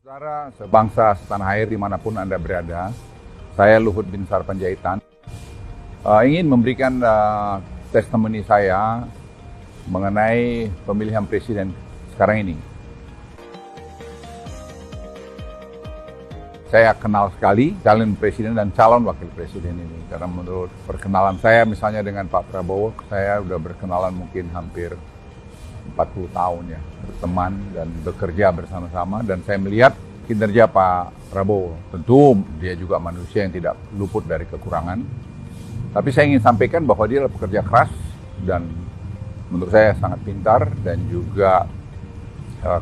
Saudara sebangsa setanah air dimanapun Anda berada, saya Luhut Binsar Panjaitan ingin memberikan testimoni saya mengenai pemilihan presiden sekarang ini. Saya kenal sekali calon presiden dan calon wakil presiden ini, karena menurut perkenalan saya misalnya dengan Pak Prabowo, saya sudah berkenalan mungkin hampir 40 tahun ya, berteman dan bekerja bersama-sama, dan saya melihat kinerja Pak Prabowo. Tentu dia juga manusia yang tidak luput dari kekurangan, tapi saya ingin sampaikan bahwa dia adalah pekerja keras dan menurut saya sangat pintar, dan juga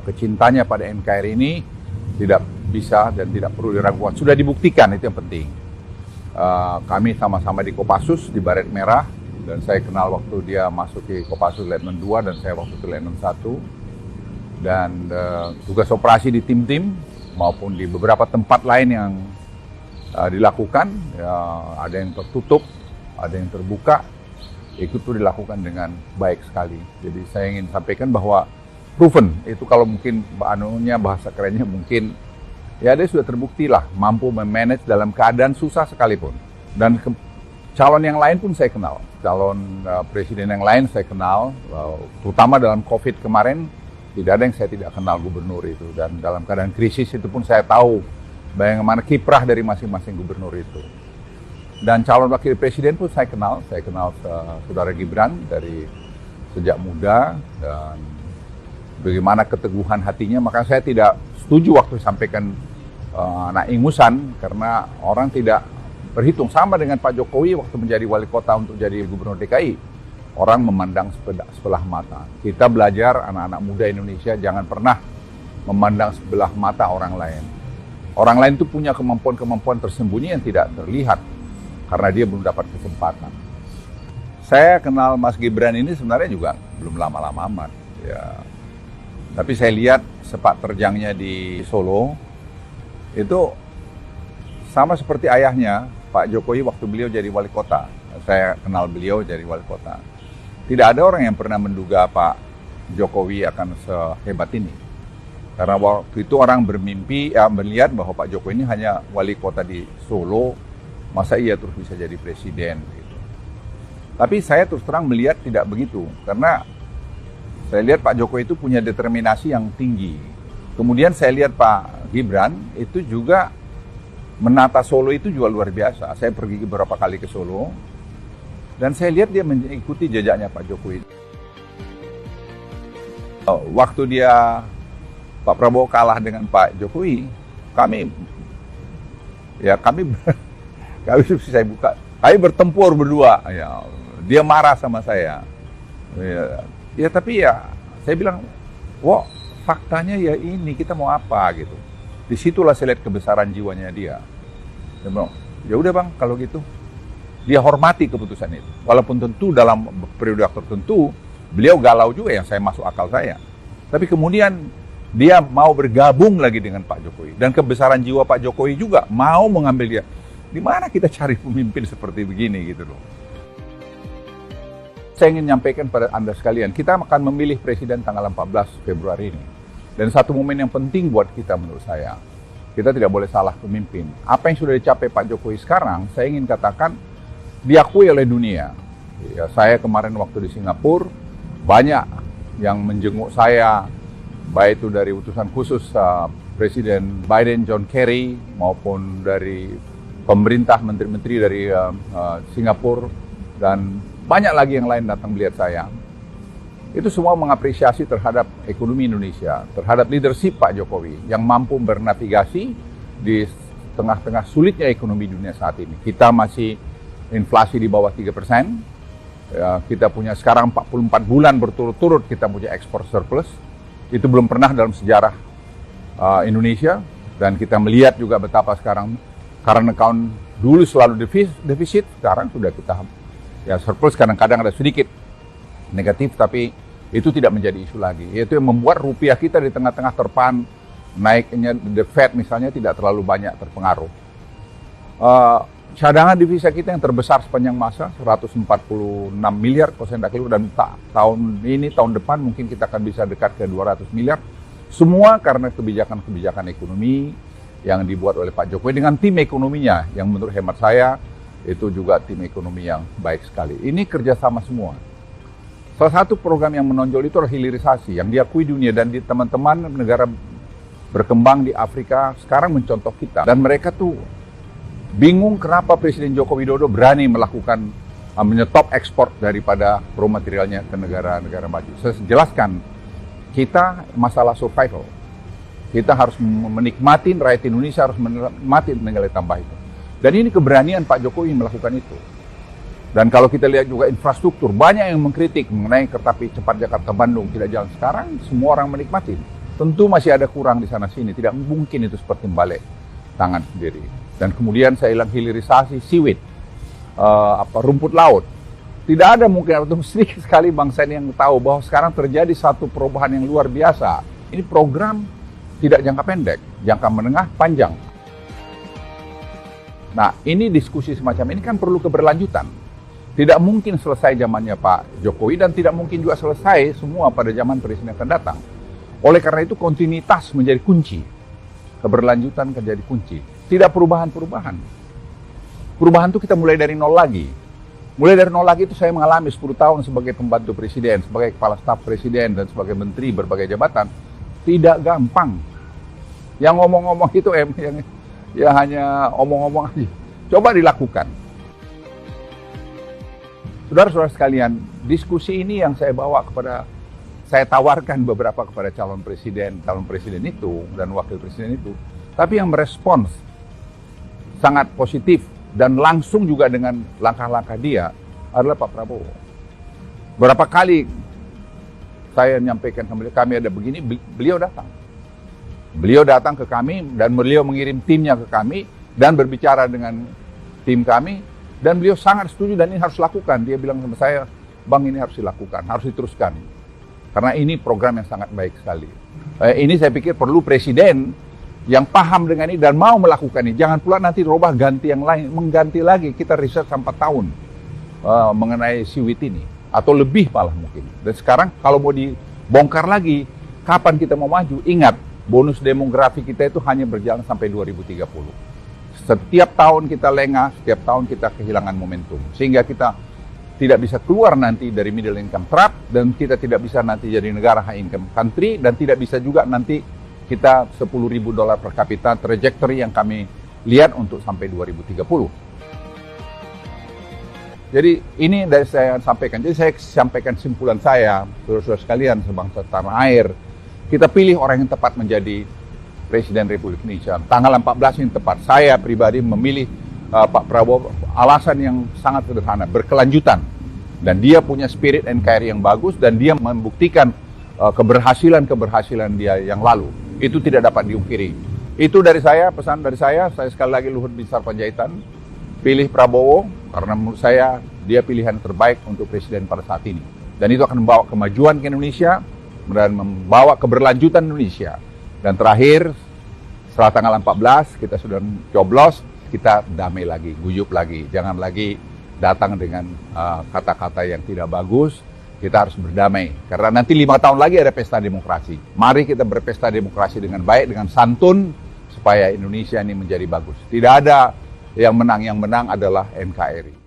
kecintanya pada NKRI ini tidak bisa dan tidak perlu diragukan. Sudah dibuktikan, itu yang penting. Kami sama-sama di Kopassus di Baret Merah, dan saya kenal waktu dia masuk ke Kopassus Letnan 2 dan saya waktu itu Letnan 1. Dan tugas operasi di tim-tim maupun di beberapa tempat lain yang dilakukan, ada yang tertutup, ada yang terbuka, itu dilakukan dengan baik sekali. Jadi saya ingin sampaikan bahwa proven, itu kalau mungkin bahasa kerennya mungkin, ya dia sudah terbukti lah mampu memanage dalam keadaan susah sekalipun. Dan calon yang lain pun saya kenal, calon presiden yang lain saya kenal, terutama dalam COVID kemarin, tidak ada yang saya tidak kenal gubernur itu. Dan dalam keadaan krisis itu pun saya tahu bagaimana kiprah dari masing-masing gubernur itu. Dan calon wakil presiden pun saya kenal saudara Gibran dari sejak muda, dan bagaimana keteguhan hatinya. Maka saya tidak setuju waktu disampaikan anak ingusan, karena orang tidak berhitung. Sama dengan Pak Jokowi waktu menjadi wali kota untuk jadi gubernur DKI, orang memandang sebelah mata. Kita belajar, anak-anak muda Indonesia, jangan pernah memandang sebelah mata orang lain. Orang lain itu punya kemampuan-kemampuan tersembunyi yang tidak terlihat karena dia belum dapat kesempatan. Saya kenal Mas Gibran ini sebenarnya juga belum lama-lama amat ya. Tapi saya lihat sepak terjangnya di Solo itu sama seperti ayahnya Pak Jokowi waktu beliau jadi wali kota. Saya kenal beliau jadi wali kota. Tidak ada orang yang pernah menduga Pak Jokowi akan sehebat ini. Karena waktu itu orang bermimpi, melihat bahwa Pak Jokowi ini hanya wali kota di Solo, masa iya terus bisa jadi presiden gitu. Tapi saya terus terang melihat tidak begitu, karena saya lihat Pak Jokowi itu punya determinasi yang tinggi. Kemudian saya lihat Pak Gibran itu juga menata Solo itu juga luar biasa. Saya pergi beberapa kali ke Solo, dan saya lihat dia mengikuti jejaknya Pak Jokowi. Waktu Pak Prabowo kalah dengan Pak Jokowi, kami bertempur berdua. Ya, dia marah sama saya. Ya tapi ya saya bilang, wah faktanya ya ini, kita mau apa gitu. Disitulah saya lihat kebesaran jiwanya dia. Dia bilang, ya udah bang, kalau gitu. Dia hormati keputusan itu. Walaupun tentu dalam periode tertentu, beliau galau juga yang saya masuk akal saya. Tapi kemudian dia mau bergabung lagi dengan Pak Jokowi. Dan kebesaran jiwa Pak Jokowi juga mau mengambil dia. Di mana kita cari pemimpin seperti begini gitu loh. Saya ingin menyampaikan pada Anda sekalian, kita akan memilih presiden tanggal 14 Februari ini. Dan satu momen yang penting buat kita menurut saya, kita tidak boleh salah pemimpin. Apa yang sudah dicapai Pak Jokowi sekarang, saya ingin katakan diakui oleh dunia. Ya, saya kemarin waktu di Singapura, banyak yang menjenguk saya, baik itu dari utusan khusus Presiden Biden, John Kerry, maupun dari pemerintah, menteri-menteri dari Singapura, dan banyak lagi yang lain datang melihat saya. Itu semua mengapresiasi terhadap ekonomi Indonesia, terhadap leadership Pak Jokowi yang mampu bernavigasi di tengah-tengah sulitnya ekonomi dunia saat ini. Kita masih inflasi di bawah 3%, ya, kita punya sekarang 44 bulan berturut-turut kita punya ekspor surplus. Itu belum pernah dalam sejarah Indonesia, dan kita melihat juga betapa sekarang current account dulu selalu defisit, sekarang sudah kita ya surplus, kadang-kadang ada sedikit negatif, tapi itu tidak menjadi isu lagi. Itu yang membuat rupiah kita di tengah-tengah terpaan naiknya the Fed misalnya tidak terlalu banyak terpengaruh. Cadangan devisa kita yang terbesar sepanjang masa 146 miliar kalau saya tidak keliru, dan tahun ini, tahun depan mungkin kita akan bisa dekat ke 200 miliar. Semua karena kebijakan-kebijakan ekonomi yang dibuat oleh Pak Jokowi dengan tim ekonominya, yang menurut hemat saya itu juga tim ekonomi yang baik sekali. Ini kerjasama semua. Salah satu program yang menonjol itu adalah hilirisasi, yang diakui dunia dan di teman-teman negara berkembang di Afrika sekarang mencontoh kita. Dan mereka tuh bingung kenapa Presiden Joko Widodo berani melakukan menyetop ekspor daripada raw materialnya ke negara-negara maju. Saya jelaskan, kita masalah survival. Kita harus menikmati, rakyat Indonesia harus menikmati nilai tambah itu. Dan ini keberanian Pak Jokowi melakukan itu. Dan kalau kita lihat juga infrastruktur, banyak yang mengkritik mengenai kereta api cepat Jakarta-Bandung tidak jalan sekarang, semua orang menikmati. Tentu masih ada kurang di sana-sini, tidak mungkin itu seperti balik tangan sendiri. Dan kemudian saya bilang hilirisasi seaweed, rumput laut. Tidak ada mungkin, atau sedikit sekali bangsa ini yang tahu bahwa sekarang terjadi satu perubahan yang luar biasa. Ini program tidak jangka pendek, jangka menengah, panjang. Nah, ini diskusi semacam ini kan perlu keberlanjutan. Tidak mungkin selesai zamannya Pak Jokowi dan tidak mungkin juga selesai semua pada zaman presiden yang akan datang. Oleh karena itu kontinuitas menjadi kunci. Keberlanjutan menjadi kunci. Tidak perubahan-perubahan. Perubahan itu kita mulai dari nol lagi. Mulai dari nol lagi itu saya mengalami 10 tahun sebagai pembantu presiden, sebagai kepala staf presiden, dan sebagai menteri berbagai jabatan. Tidak gampang. Yang ngomong-ngomong itu ya hanya omong-omong aja. Coba dilakukan. Saudara-saudara sekalian, diskusi ini yang saya bawa saya tawarkan beberapa kepada calon presiden itu, dan wakil presiden itu. Tapi yang merespons sangat positif dan langsung juga dengan langkah-langkah dia adalah Pak Prabowo. Berapa kali saya menyampaikan kami ada begini, beliau datang. Beliau datang ke kami dan beliau mengirim timnya ke kami dan berbicara dengan tim kami dan beliau sangat setuju dan ini harus lakukan. Dia bilang sama saya, Bang, ini harus dilakukan, harus diteruskan. Karena ini program yang sangat baik sekali. Ini saya pikir perlu presiden yang paham dengan ini dan mau melakukan ini. Jangan pula nanti robah ganti yang lain, mengganti lagi. Kita riset sampai 4 tahun mengenai seaweed ini. Atau lebih malah mungkin. Dan sekarang kalau mau dibongkar lagi, kapan kita mau maju? Ingat, bonus demografi kita itu hanya berjalan sampai 2030. Setiap tahun kita lengah, setiap tahun kita kehilangan momentum. Sehingga kita tidak bisa keluar nanti dari middle income trap, dan kita tidak bisa nanti jadi negara high income country, dan tidak bisa juga nanti kita $10.000 per kapita trajectory yang kami lihat untuk sampai 2030. Jadi ini dari saya sampaikan. Jadi saya sampaikan simpulan saya, saudara-saudara sekalian sebangsa tanah air. Kita pilih orang yang tepat menjadi Presiden Republik Indonesia. Tanggal 14 yang tepat. Saya pribadi memilih Pak Prabowo, alasan yang sangat sederhana, berkelanjutan. Dan dia punya spirit NKRI yang bagus dan dia membuktikan keberhasilan dia yang lalu. Itu tidak dapat diungkiri. Itu dari saya, pesan dari saya sekali lagi Luhut Binsar Panjaitan, pilih Prabowo karena menurut saya dia pilihan terbaik untuk presiden pada saat ini. Dan itu akan membawa kemajuan ke Indonesia dan membawa keberlanjutan Indonesia. Dan terakhir, setelah tanggal 14 kita sudah coblos, kita damai lagi, guyup lagi. Jangan lagi datang dengan kata-kata yang tidak bagus. Kita harus berdamai, karena nanti 5 tahun lagi ada pesta demokrasi. Mari kita berpesta demokrasi dengan baik, dengan santun, supaya Indonesia ini menjadi bagus. Tidak ada yang menang adalah NKRI.